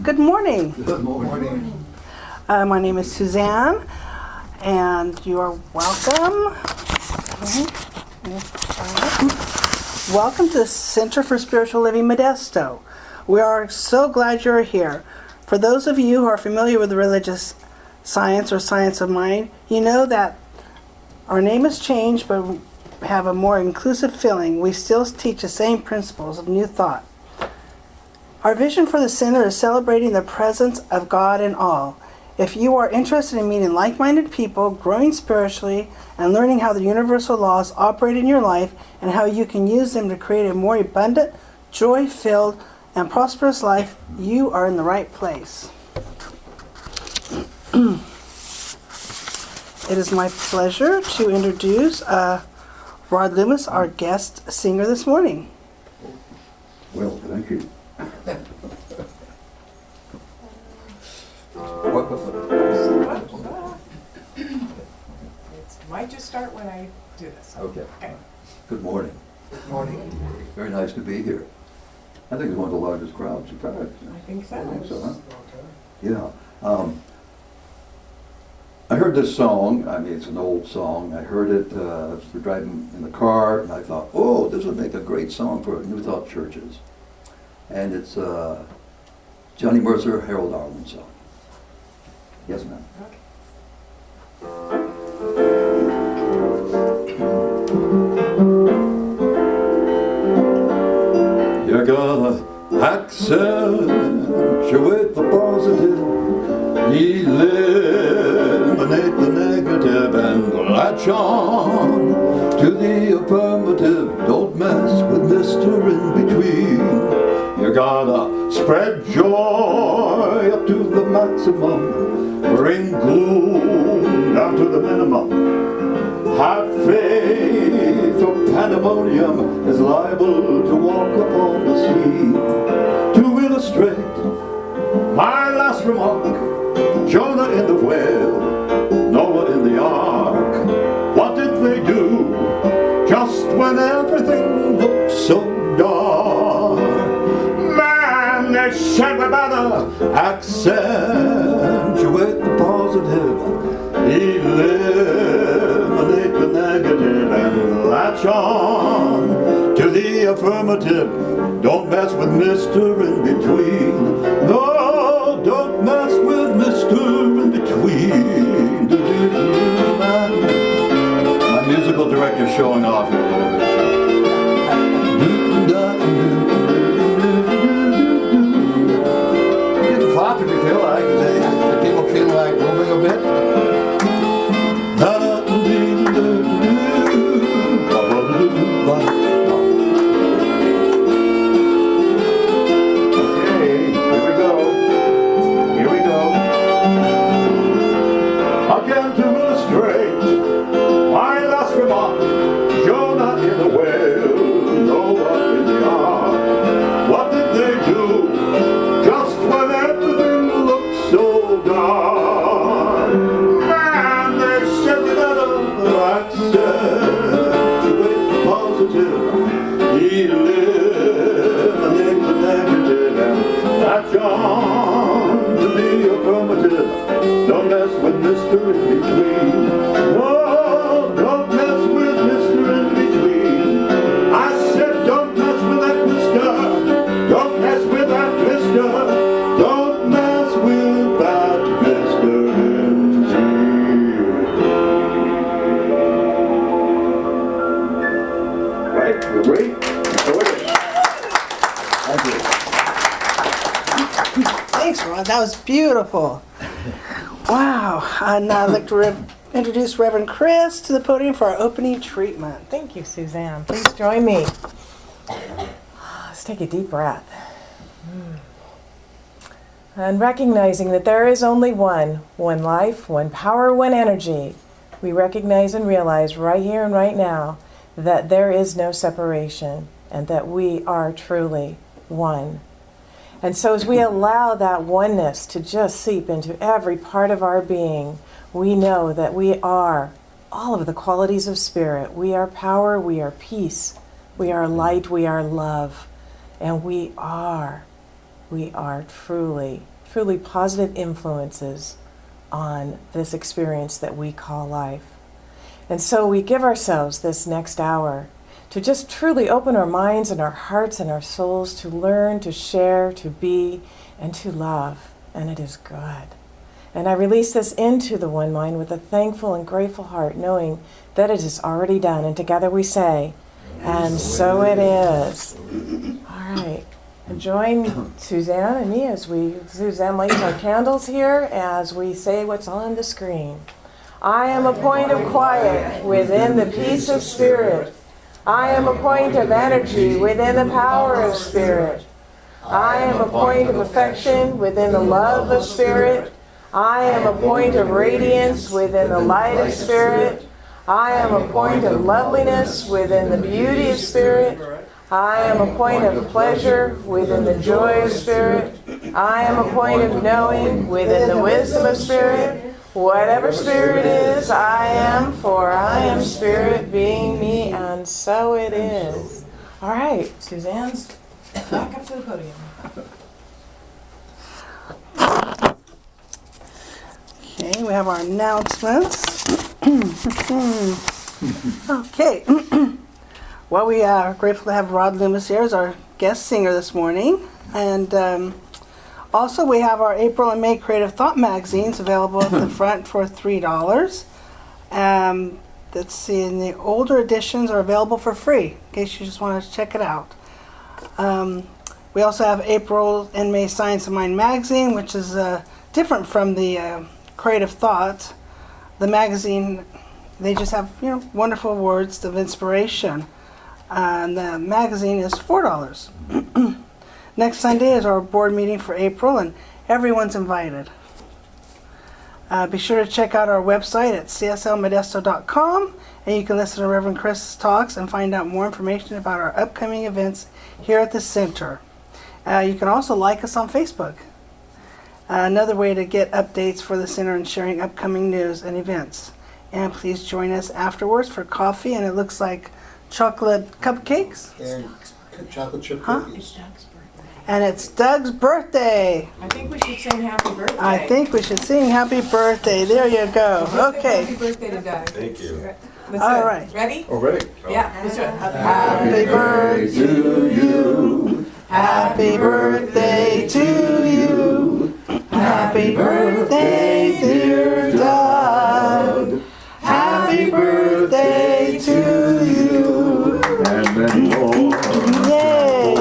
Good morning. Good morning. My name is Suzanne, and you are welcome. Welcome to the Center for Spiritual Living Modesto. We are so glad you're here. For those of you who are familiar with religious science or science of mind, you know that our name has changed, but we have a more inclusive feeling. We still teach the same principles of new thought. Our vision for the center is celebrating the presence of God in all. If you are interested in meeting like-minded people, growing spiritually, and learning how the universal laws operate in your life and how you can use them to create a more abundant, joy-filled, and prosperous life, you are in the right place. It is my pleasure to introduce Rod Loomis, our guest singer this morning. Well, thank you. It might just start when I do this. Okay. Okay. Good morning. Good morning. Very nice to be here. I think it's one of the largest crowds you've had. I think so. I think so, huh? Yeah. I heard this song. I mean, it's an old song. I heard it as we're driving in the car, and I thought, oh, this would make a great song for New Thought churches. And it's Johnny Mercer, Harold Arlen song. Yes, ma'am. Okay. You're gonna accentuate the positive, eliminate the negative, and latch on to the affirmative. Don't mess with Mr. In Between. You gotta spread joy up to the maximum, bring gloom down to the minimum. Have faith or pandemonium is liable to walk upon the sea. To illustrate my last remark, Jonah in the whale, Noah in the ark. What did they do just when everything looked so dark? Man, they said we better accentuate the positive, eliminate the negative, and latch on to the affirmative. Don't mess with Mr. In Between. No, don't mess with Mr. In Between. My musical director's showing off here a little bit. You can clap if you feel like it. If people feel like moving a bit. Again to illustrate my last remark, Jonah in the whale, Noah in the ark. What did they do just when everything looked so dark? Man, they said we better accentuate the positive, eliminate the negative, and latch on to the affirmative. Don't mess with Mr. In Between. No, don't mess with Mr. In Between. I said don't mess with that mister. Don't mess with that mister. Don't mess with that Mr. In Between. Right? Great? Thank you. Thanks, Ron. That was beautiful. Wow. And now I'd like to introduce Reverend Chris to the podium for our opening treatment. Thank you, Suzanne. Please join me. Let's take a deep breath. And recognizing that there is only one life, one power, one energy, we recognize and realize right here and right now that there is no separation and that we are truly one. And so as we allow that oneness to just seep into every part of our being, we know that we are all of the qualities of spirit. We are power, we are peace, we are light, we are love, and we are we are truly, truly positive influences on this experience that we call life. And so we give ourselves this next hour to just truly open our minds and our hearts and our souls to learn, to share, to be, and to love. And it is good. And I release this into the one mind with a thankful and grateful heart, knowing that it is already done. And together we say, and so it is. All right. And join Suzanne and me Suzanne lights our candles here as we say what's on the screen. I am a point of quiet within the peace of spirit. I am a point of energy within the power of spirit. I am a point of affection within the love of spirit. I am a point of radiance within the light of spirit. I am a point of loveliness within the beauty of spirit. I am a point of pleasure within the joy of spirit. I am a point of knowing within the wisdom of spirit. Whatever spirit is, I am, for I am spirit being me, and so it is. All right, Suzanne's back up to the podium. Okay, we have our announcements. Okay. Well, we are grateful to have Rod Loomis here as our guest singer this morning. And also we have our April and May Creative Thought magazines available at the front for $3. Let's see, and the older editions are available for free in case you just want to check it out. We also have April and May Science of Mind magazine, which is different from the Creative Thought. The magazine, they just have wonderful words of inspiration. And the magazine is $4. Next Sunday is our board meeting for April, and everyone's invited. Be sure to check out our website at cslmodesto.com, and you can listen to Reverend Chris' talks and find out more information about our upcoming events here at the center. You can also like us on Facebook. Another way to get updates for the center and sharing upcoming news and events. And please join us afterwards for coffee, and it looks like chocolate cupcakes. And chocolate chip cookies. And it's Doug's birthday. I think we should sing happy birthday. I think we should sing happy birthday. There you go. Okay. Happy birthday to Doug. Thank you. Let's All do it. right. Ready? Oh, ready? Yeah, let's do it. Happy birthday to you. Happy birthday to you. Happy birthday, dear Doug. Happy birthday to you. And many more. Yay.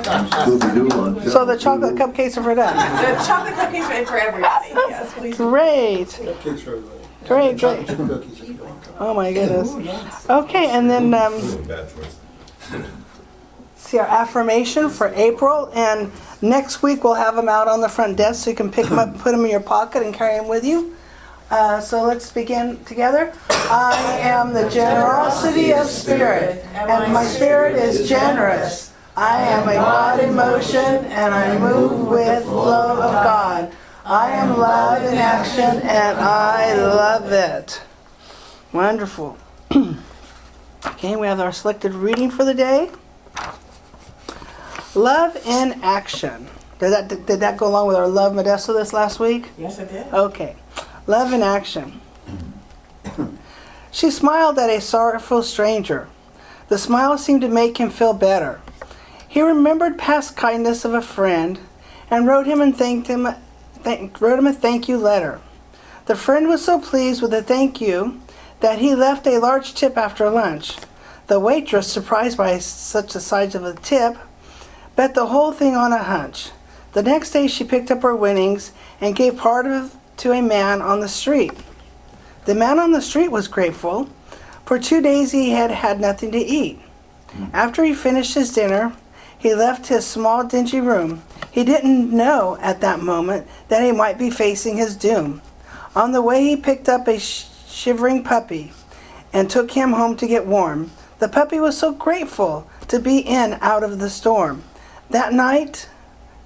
Scooby-Doo lunch. So the chocolate cupcakes are for Doug. The chocolate cookies are for everybody. Yes, please. Great. Cupcakes for everybody. Great, Chocolate great. chip cookies if you want. Oh my goodness. Ooh, yes. Okay, and then Bad choice. see our affirmation for April, and next week we'll have them out on the front desk so you can pick them up, put them in your pocket, and carry them with you. So let's begin together. I am the generosity of spirit, and my spirit is generous. I am a God in motion, and I move with flow of God. I am love in action, and I love it. Wonderful. Okay, we have our selected reading for the day. Love in action. Did that go along with our Love Modesto this last week? Yes, I did. Okay. Love in action. She smiled at a sorrowful stranger. The smile seemed to make him feel better. He remembered past kindness of a friend and wrote him a thank you letter. The friend was so pleased with the thank you that he left a large tip after lunch. The waitress, surprised by such a size of a tip, bet the whole thing on a hunch. The next day she picked up her winnings and gave part of it to a man on the street. The man on the street was grateful. For 2 days he had had nothing to eat. After he finished his dinner, he left his small dingy room. He didn't know at that moment that he might be facing his doom. On the way he picked up a shivering puppy and took him home to get warm. The puppy was so grateful to be in out of the storm. That night,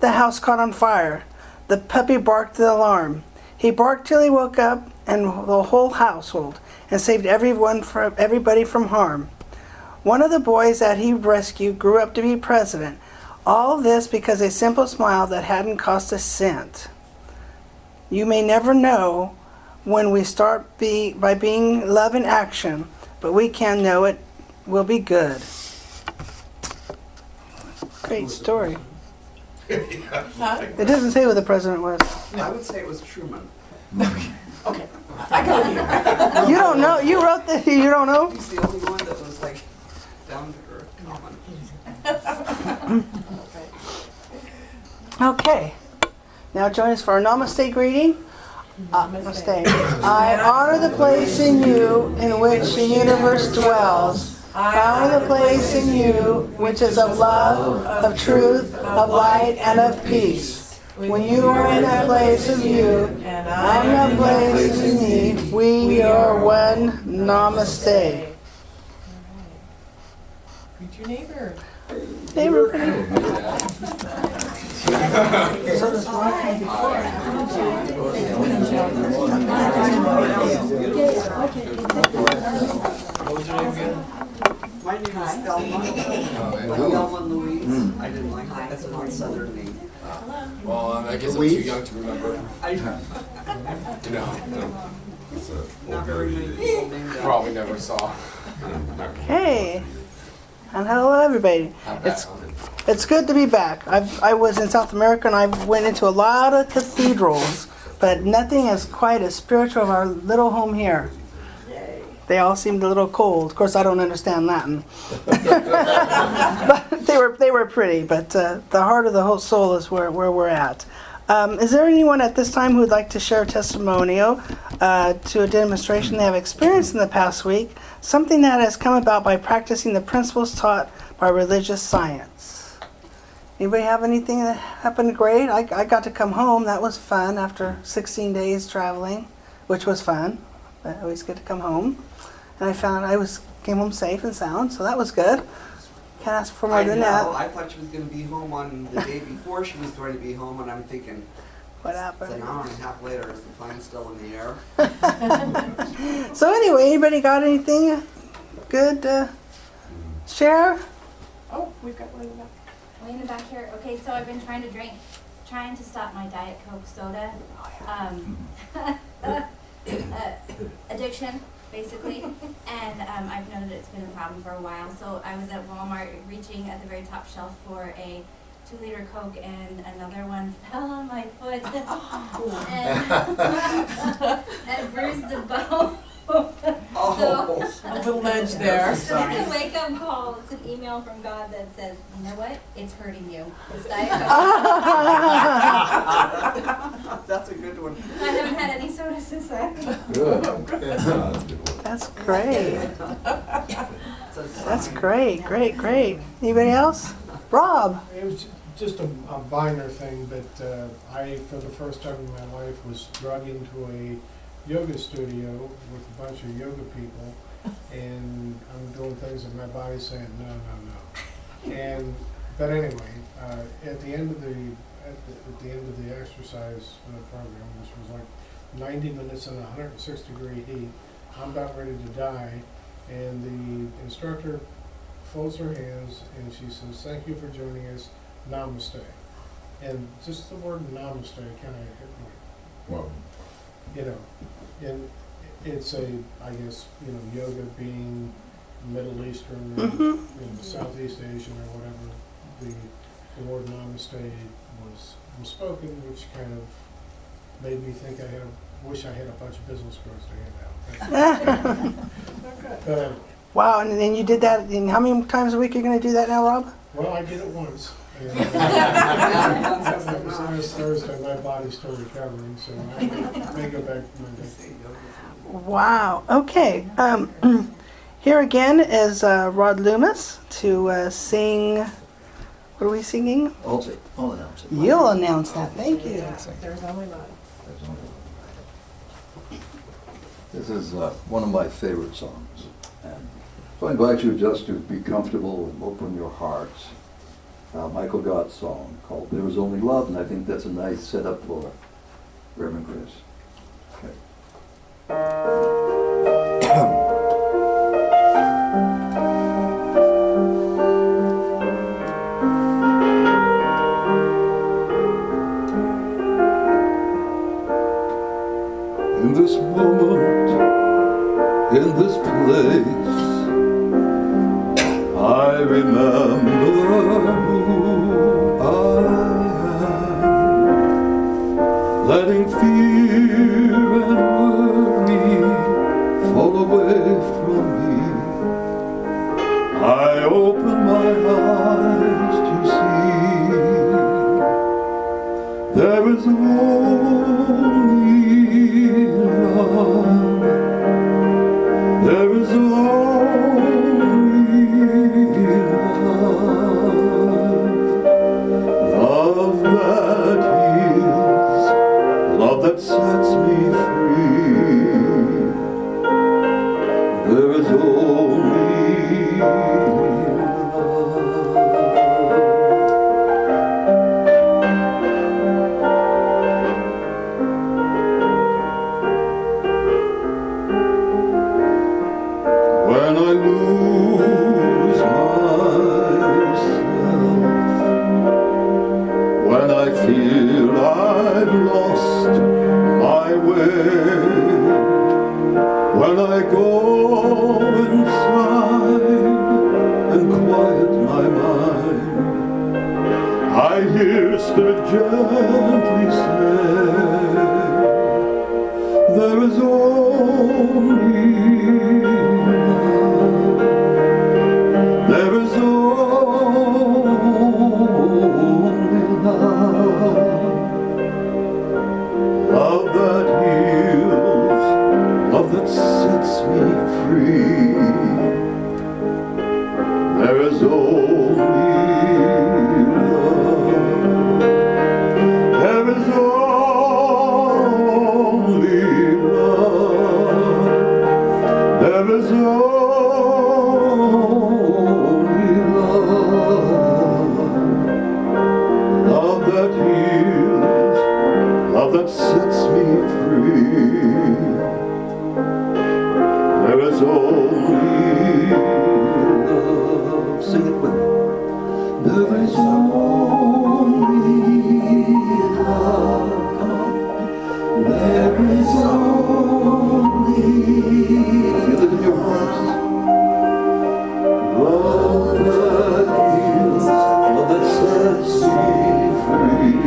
the house caught on fire. The puppy barked the alarm. He barked till he woke up and the whole household and saved everybody from harm. One of the boys that he rescued grew up to be president. All this because a simple smile that hadn't cost a cent. You may never know when we start by being love in action, but we can know it will be good. Great story. It doesn't say who the president was. I would say it was Truman. Okay, I got it here. You don't know. You wrote the. You don't know. He's the only one that was like down to earth, common. Okay. Now join us for our Namaste greeting. Namaste. I honor the place in you in which the universe dwells. I honor the place in you which is of love, of truth, of light, and of peace. When you are in that place of you, and I'm in that place in me, we are one. Namaste. Greet your neighbor. My name is Thelma. Like Thelma Louise. I didn't like that. That's a non-southern name. Well, I guess I'm too young to remember. I No, not very many people named that. probably never saw. Hey. And hello, everybody. It's good to be back. I was in South America and I went into a lot of cathedrals, but nothing is quite as spiritual as our little home here. They all seemed a little cold. Of course, I don't understand Latin, but they were pretty. But the heart of the whole soul is where we're at. Is there anyone at this time who would like to share a testimonial to a demonstration they have experienced in the past week, something that has come about by practicing the principles taught by religious science? Anybody have anything that happened great? I got to come home. That was fun after 16 days traveling, which was fun. But I always get to come home. And I found came home safe and sound, so that was good. Can't ask for more I than know. that. I thought she was going to be home on the day before she was going to be home, and I'm thinking, What it's happened? an hour and a half later. Is the plane still in the air? So anyway, anybody got anything good to share? Oh, we've got one in the back. Way in the back here. Okay, so I've been trying to stop my Diet Coke soda addiction, basically. And I've known that it's been a problem for a while. So I was at Walmart reaching at the very top shelf for a 2-liter Coke, and another one fell on my foot and bruised the bone. Oh, A little nudge there. So it's a wake-up call. It's an email from God that says, you know what? It's hurting you. It's Diet Coke. that's a good one. I haven't had any soda since then. Good. That's great. It's a That's sign. great. Anybody else? Rob. It was just a minor thing, but I, for the first time in my life, was drug into a yoga studio with a bunch of yoga people, and I'm doing things that my body's saying no. And but anyway, at the end of the exercise program, which was like 90 minutes in 106-degree heat, I'm about ready to die, and the instructor folds her hands and she says, "Thank you for joining us. Namaste." And just the word namaste kind of hit me. Wow. You know, and it's I guess, yoga being Middle Eastern or Southeast Asian or whatever, the word namaste was spoken, which kind of made me think wish I had a bunch of business cards to hand out. But anyway. Wow, and then you did that. And how many times a week are you going to do that now, Rob? Well, I did it once. And, that was last Thursday. My body's still recovering, so I may go back Monday. Wow. Okay. Here again is Rod Loomis to sing. What are we singing? I'll announce it. You'll announce that. Thank you. There's only one. This is one of my favorite songs. And so I invite you just to be comfortable and open your hearts. Michael Gott's song called "There Is Only Love," and I think that's a nice setup for Reverend Chris. Okay. in this moment, in this place, I remember who I am, letting fear and worry fall away from me. I open my eyes to see there is only love. There is only love. Love that heals, love that sets me free. There is only when I lose myself, when I feel I've lost my way, when I go inside and quiet my mind, I hear Spirit gently say, there is only there is only love, love that heals, love that sets me free. There is only love, there is only love, there is only love that heals, love that sets me free. There is only love. Sing it with me. There is only love. Come on. There is only. Feel it in your heart. Love that heals, love that sets me free.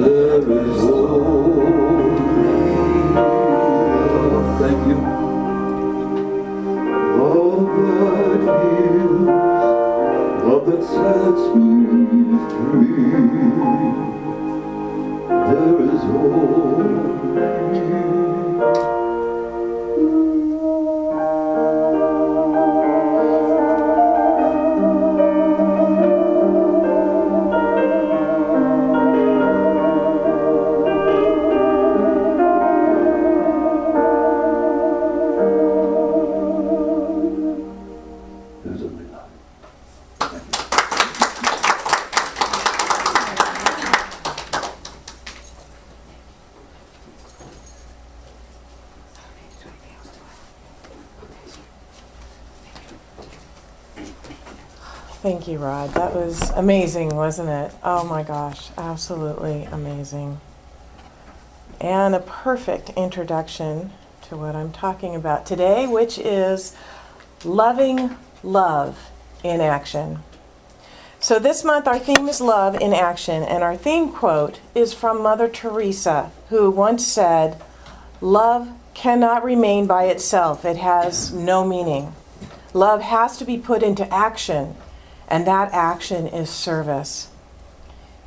There is only love. Thank you. Love that heals, love that sets me free. There is only love. Thank you, Rod. That was amazing, wasn't it? Oh my gosh, absolutely amazing. And a perfect introduction to what I'm talking about today, which is loving love in action. So this month our theme is love in action, and our theme quote is from Mother Teresa, who once said, "Love cannot remain by itself. It has no meaning. Love has to be put into action, and that action is service."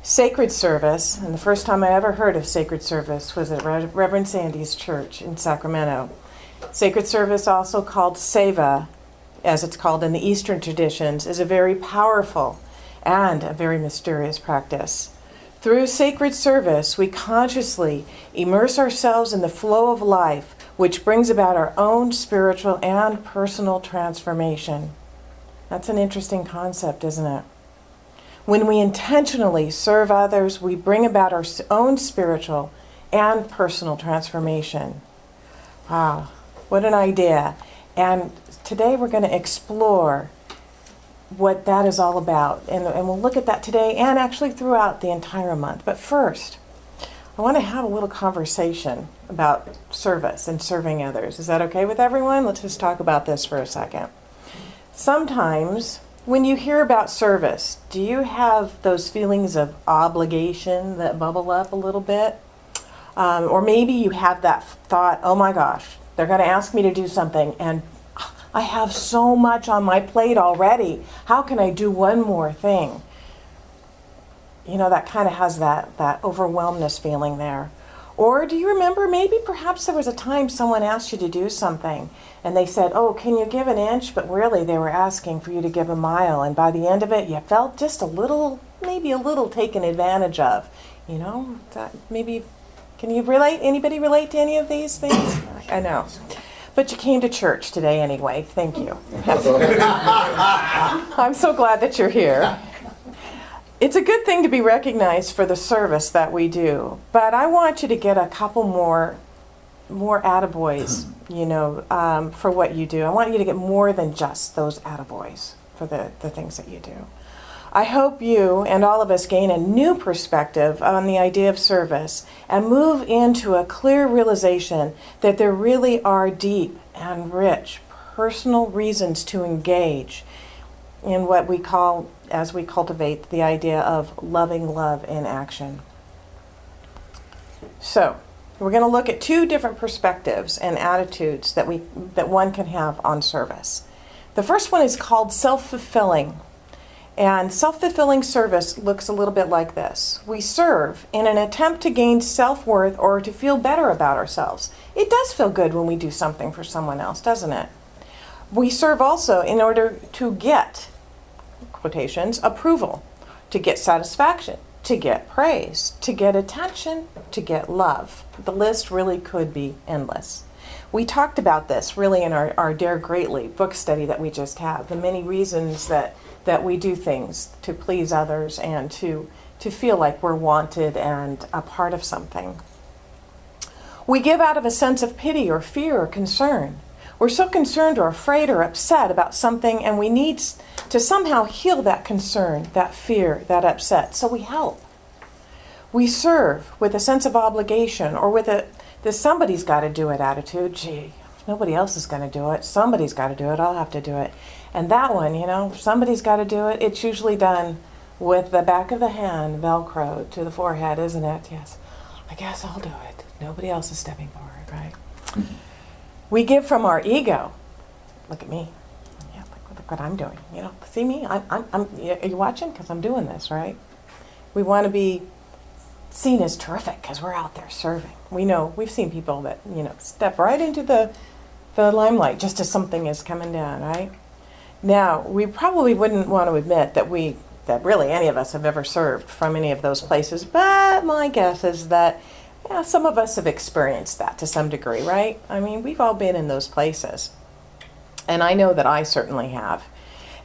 Sacred service, and the first time I ever heard of sacred service was at Reverend Sandy's church in Sacramento. Sacred service, also called seva, as it's called in the Eastern traditions, is a very powerful and a very mysterious practice. Through sacred service, we consciously immerse ourselves in the flow of life, which brings about our own spiritual and personal transformation. That's an interesting concept, isn't it? When we intentionally serve others, we bring about our own spiritual and personal transformation. Wow, what an idea. And today we're going to explore what that is all about. And we'll look at that today and actually throughout the entire month. But first, I want to have a little conversation about service and serving others. Is that okay with everyone? Let's just talk about this for a second. Sometimes when you hear about service, do you have those feelings of obligation that bubble up a little bit? Or maybe you have that thought, oh my gosh, they're going to ask me to do something and I have so much on my plate already. How can I do one more thing? You know, that kind of has that overwhelmness feeling there. Or do you remember maybe perhaps there was a time someone asked you to do something and they said, oh, can you give an inch? But really they were asking for you to give a mile. And by the end of it, you felt just a little, maybe a little taken advantage of. You know, that maybe, can you relate? Anybody relate to any of these things? I know. But you came to church today anyway. Thank you. I'm so glad that you're here. It's a good thing to be recognized for the service that we do, but I want you to get a couple more attaboys, you know, for what you do. I want you to get more than just those attaboys for the things that you do. I hope you and all of us gain a new perspective on the idea of service and move into a clear realization that there really are deep and rich personal reasons to engage in what we call, as we cultivate the idea of loving love in action. So, we're going to look at two different perspectives and attitudes that one can have on service. The first one is called self-fulfilling. And self-fulfilling service looks a little bit like this. We serve in an attempt to gain self-worth or to feel better about ourselves. It does feel good when we do something for someone else, doesn't it? We serve also in order to get, quotations, approval, to get satisfaction, to get praise, to get attention, to get love. The list really could be endless. We talked about this really in our Dare Greatly book study that we just had, the many reasons that we do things to please others and to feel like we're wanted and a part of something. We give out of a sense of pity or fear or concern. We're so concerned or afraid or upset about something, and we need to somehow heal that concern, that fear, that upset. So we help. We serve with a sense of obligation or with a somebody's got to do it attitude. Gee, nobody else is going to do it. Somebody's got to do it. I'll have to do it. And that one, you know, somebody's got to do it. It's usually done with the back of the hand velcroed to the forehead, isn't it? Yes. I guess I'll do it. Nobody else is stepping forward, right? We give from our ego. Look at me. Yeah, look what I'm doing. You know, see me? Are you watching? Because I'm doing this, right? We want to be seen as terrific because we're out there serving. We know, we've seen people that, you know, step right into the limelight just as something is coming down, right? Now, we probably wouldn't want to admit that really any of us have ever served from any of those places, but my guess is that some of us have experienced that to some degree, right? I mean, we've all been in those places. And I know that I certainly have.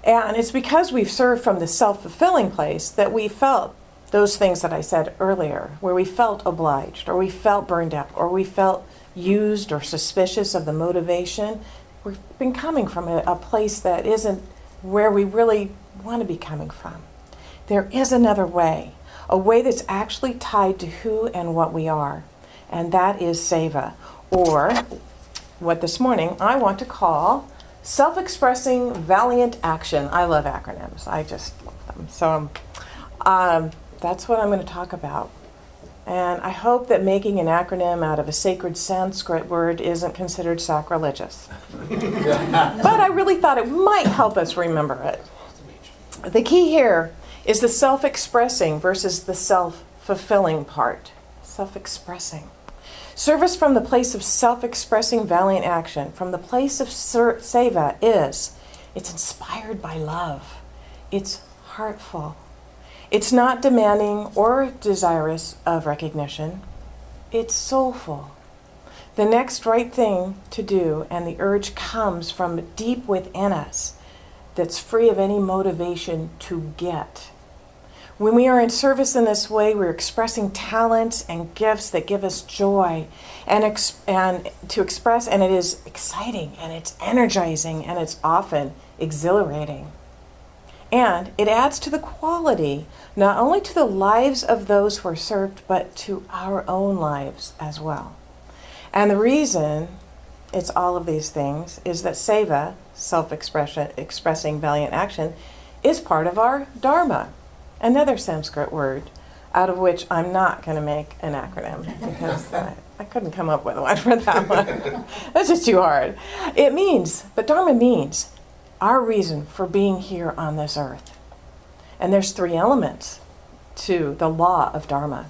And it's because we've served from the self-fulfilling place that we felt those things that I said earlier, where we felt obliged, or we felt burned out, or we felt used or suspicious of the motivation. We've been coming from a place that isn't where we really want to be coming from. There is another way, a way that's actually tied to who and what we are, and that is seva, or what this morning I want to call self-expressing valiant action. I love acronyms. I just love them. So that's what I'm going to talk about. And I hope that making an acronym out of a sacred Sanskrit word isn't considered sacrilegious. But I really thought it might help us remember it. The key here is the self-expressing versus the self-fulfilling part. Self-expressing. Service from the place of self-expressing valiant action, from the place of seva it's inspired by love. It's heartful. It's not demanding or desirous of recognition. It's soulful. The next right thing to do, and the urge comes from deep within us, that's free of any motivation to get. When we are in service in this way, we're expressing talents and gifts that give us joy and to express, and it is exciting, and it's energizing, and it's often exhilarating. And it adds to the quality, not only to the lives of those who are served, but to our own lives as well. And the reason it's all of these things is that seva, expressing valiant action, is part of our dharma, another Sanskrit word, out of which I'm not going to make an acronym because I couldn't come up with one for that one. That's just too hard. But dharma means our reason for being here on this earth. And there's 3 elements to the law of dharma.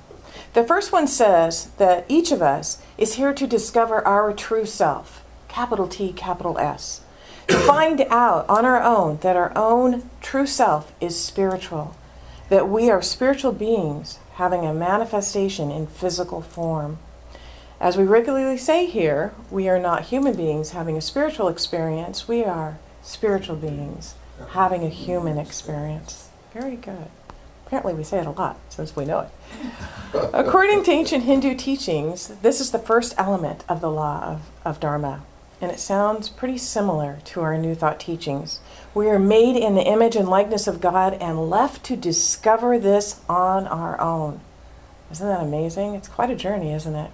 The first one says that each of us is here to discover our true self, capital T, capital S. To find out on our own that our own true self is spiritual, that we are spiritual beings having a manifestation in physical form. As we regularly say here, we are not human beings having a spiritual experience, we are spiritual beings having a human experience. Very good. Apparently we say it a lot since we know it. According to ancient Hindu teachings, this is the first element of the law of Dharma. And it sounds pretty similar to our New Thought teachings. We are made in the image and likeness of God and left to discover this on our own. Isn't that amazing? It's quite a journey, isn't it?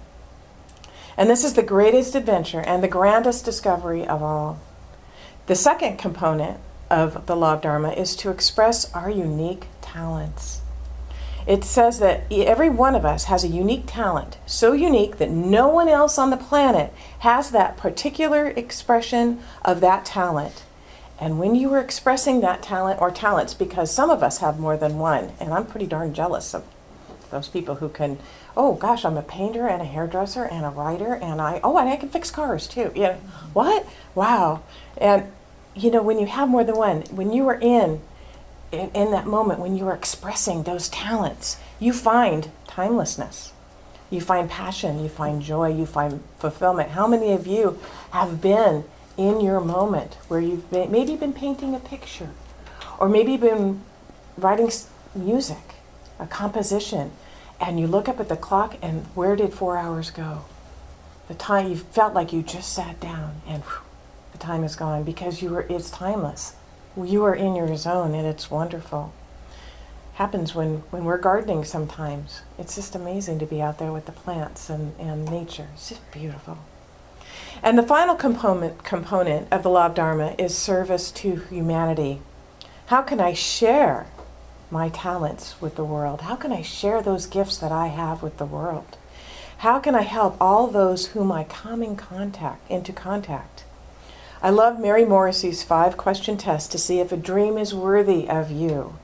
And this is the greatest adventure and the grandest discovery of all. The second component of the law of Dharma is to express our unique talents. It says that every one of us has a unique talent, so unique that no one else on the planet has that particular expression of that talent. And when you are expressing that talent or talents, because some of us have more than one, and I'm pretty darn jealous of those people who can, oh gosh, I'm a painter and a hairdresser and a writer and I can fix cars too. You know, what? Wow. And you know, when you have more than one, when you are in that moment, when you are expressing those talents, you find timelessness. You find passion, you find joy, you find fulfillment. How many of you have been in your moment where you've maybe been painting a picture or maybe been writing music, a composition, and you look up at the clock and where did 4 hours go? The time you felt like you just sat down and whew, the time is gone because it's timeless. You are in your zone and it's wonderful. Happens when we're gardening sometimes. It's just amazing to be out there with the plants and nature. It's just beautiful. And the final component of the law of Dharma is service to humanity. How can I share my talents with the world? How can I share those gifts that I have with the world? How can I help all those whom I come into contact? I love Mary Morrissey's 5-question test to see if a dream is worthy of you.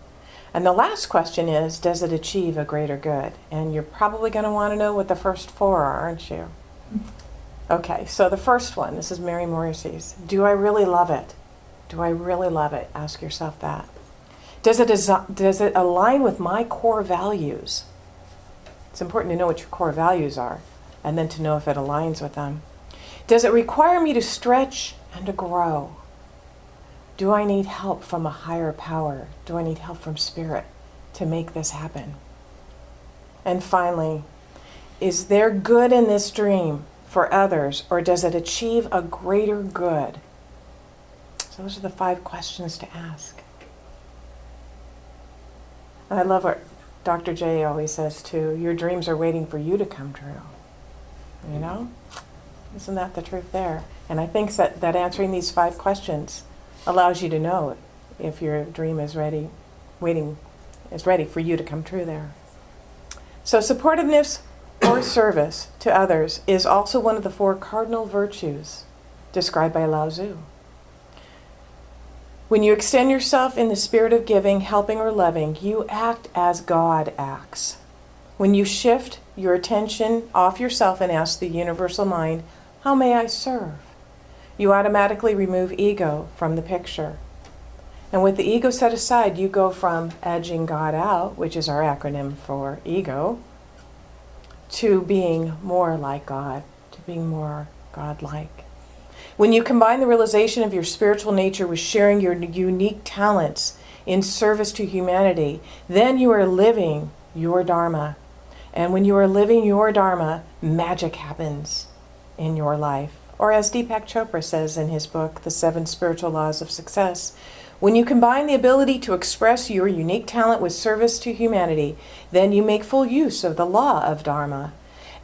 And the last question is, does it achieve a greater good? And you're probably going to want to know what the first 4 are, aren't you? Okay, so the first one, this is Mary Morrissey's. Do I really love it? Do I really love it? Ask yourself that. Does it align with my core values? It's important to know what your core values are and then to know if it aligns with them. Does it require me to stretch and to grow? Do I need help from a higher power? Do I need help from spirit to make this happen? And finally, is there good in this dream for others, or does it achieve a greater good? So those are the 5 questions to ask. And I love what Dr. J always says too, your dreams are waiting for you to come true. You know? Isn't that the truth there? And I think that answering these 5 questions allows you to know if your dream is ready for you to come true there. So supportiveness or service to others is also one of the 4 cardinal virtues described by Lao Tzu. When you extend yourself in the spirit of giving, helping, or loving, you act as God acts. When you shift your attention off yourself and ask the universal mind, how may I serve? You automatically remove ego from the picture. And with the ego set aside, you go from edging God out, which is our acronym for ego, to being more like God, to being more God-like. When you combine the realization of your spiritual nature with sharing your unique talents in service to humanity, then you are living your Dharma. And when you are living your Dharma, magic happens in your life. Or as Deepak Chopra says in his book, The 7 Spiritual Laws of Success, When you combine the ability to express your unique talent with service to humanity, then you make full use of the law of Dharma.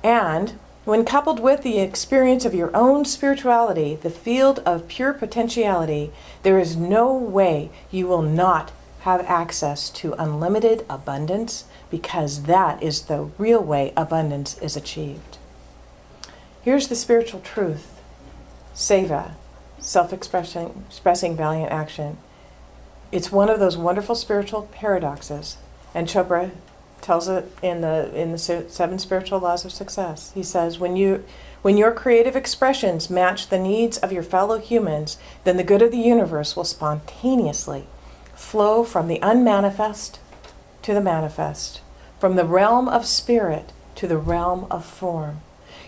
And when coupled with the experience of your own spirituality, the field of pure potentiality, there is no way you will not have access to unlimited abundance, because that is the real way abundance is achieved. Here's the spiritual truth. Seva, self-expressing valiant action. It's one of those wonderful spiritual paradoxes, and Chopra tells it in the 7 spiritual laws of success. He says, when your creative expressions match the needs of your fellow humans, then the good of the universe will spontaneously flow from the unmanifest to the manifest, from the realm of spirit to the realm of form.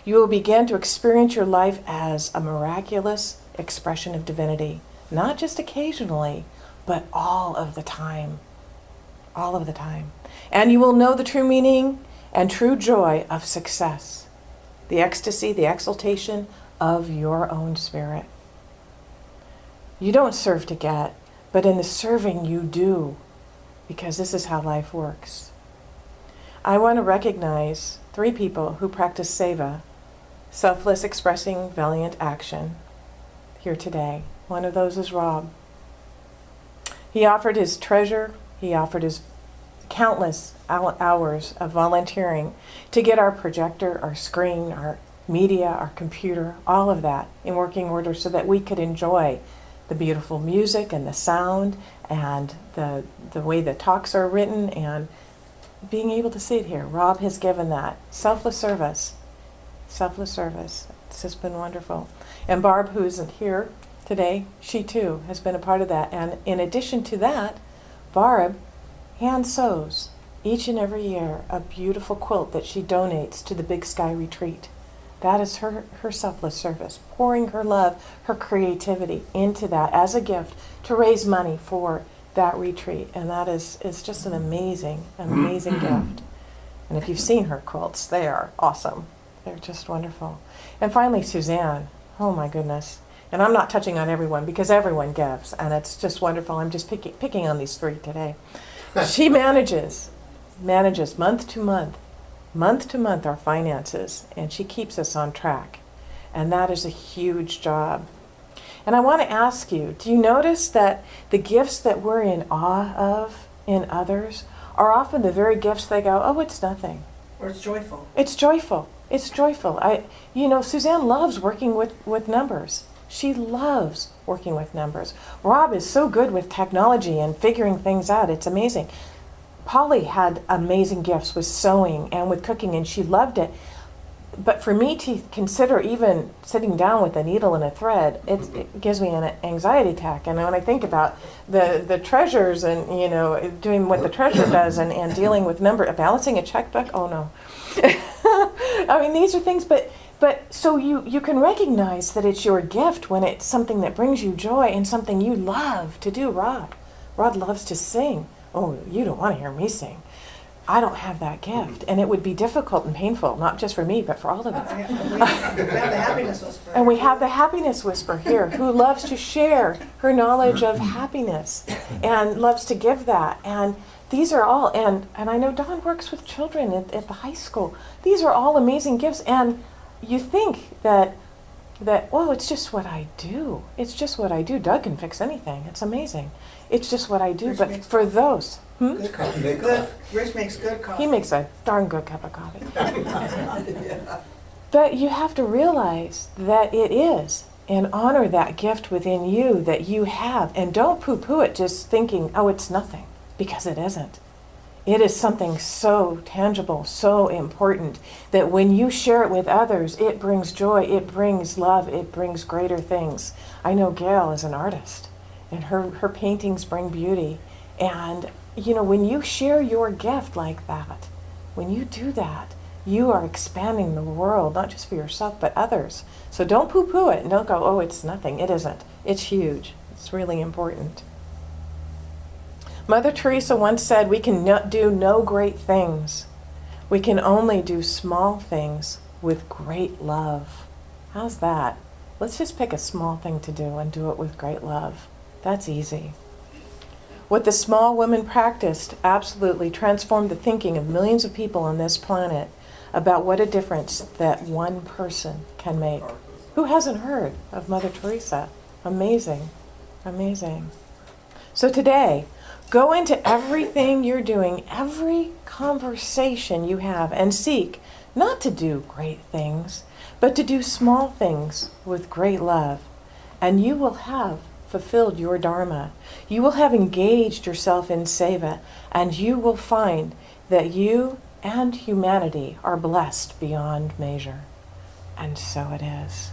You will begin to experience your life as a miraculous expression of divinity, not just occasionally, but all of the time. All of the time. And you will know the true meaning and true joy of success, the ecstasy, the exaltation of your own spirit. You don't serve to get, but in the serving you do, because this is how life works. I want to recognize 3 people who practice seva, selfless expressing valiant action, here today. One of those is Rob. He offered his treasure, he offered his countless hours of volunteering to get our projector, our screen, our media, our computer, all of that in working order so that we could enjoy the beautiful music and the sound and the way the talks are written and being able to sit here. Rob has given that. Selfless service. Selfless service. It's just been wonderful. And Barb, who isn't here today, she too has been a part of that. And in addition to that, Barb hand sews each and every year a beautiful quilt that she donates to the Big Sky Retreat. That is her selfless service, pouring her love, her creativity into that as a gift to raise money for that retreat. And that is just an amazing gift. And if you've seen her quilts, they are awesome. They're just wonderful. And finally, Suzanne. Oh my goodness. And I'm not touching on everyone because everyone gives, and it's just wonderful. I'm just picking on these 3 today. She manages month to month our finances, and she keeps us on track. And that is a huge job. And I want to ask you, do you notice that the gifts that we're in awe of in others are often the very gifts they go, oh, it's nothing. Or it's joyful. It's joyful. It's joyful. Suzanne loves working with numbers. She loves working with numbers. Rob is so good with technology and figuring things out. It's amazing. Polly had amazing gifts with sewing and with cooking, and she loved it. But for me to consider even sitting down with a needle and a thread, it gives me an anxiety attack. And when I think about the treasures and, doing what the treasurer does and dealing with balancing a checkbook, oh no. I mean, these are things, but so you can recognize that it's your gift when it's something that brings you joy and something you love to do. Rod loves to sing. Oh, you don't want to hear me sing. I don't have that gift, and it would be difficult and painful, not just for me, but for all of us. We have the happiness whisperer. And we have the happiness whisperer here, who loves to share her knowledge of happiness and loves to give that. And these are all, and I know Dawn works with children at the high school. These are all amazing gifts, and you think that it's just what I do. It's just what I do. Doug can fix anything. It's amazing. It's just what I do. Rich but for those, good coffee. Rich makes good coffee. he makes a darn good cup of coffee. But you have to realize that it is, and honor that gift within you that you have. And don't poo-poo it just thinking, oh, it's nothing, because it isn't. It is something so tangible, so important, that when you share it with others, it brings joy, it brings love, it brings greater things. I know Gail is an artist, and her paintings bring beauty. And, when you share your gift like that, when you do that, you are expanding the world, not just for yourself, but others. So don't poo-poo it, and don't go, oh, it's nothing. It isn't. It's huge. It's really important. Mother Teresa once said, we can do no great things. We can only do small things with great love. How's that? Let's just pick a small thing to do and do it with great love. That's easy. What the small woman practiced absolutely transformed the thinking of millions of people on this planet about what a difference that one person can make. Who hasn't heard of Mother Teresa? Amazing, amazing. So today, go into everything you're doing, every conversation you have, and seek not to do great things, but to do small things with great love. And you will have fulfilled your dharma. You will have engaged yourself in seva, and you will find that you and humanity are blessed beyond measure. And so it is.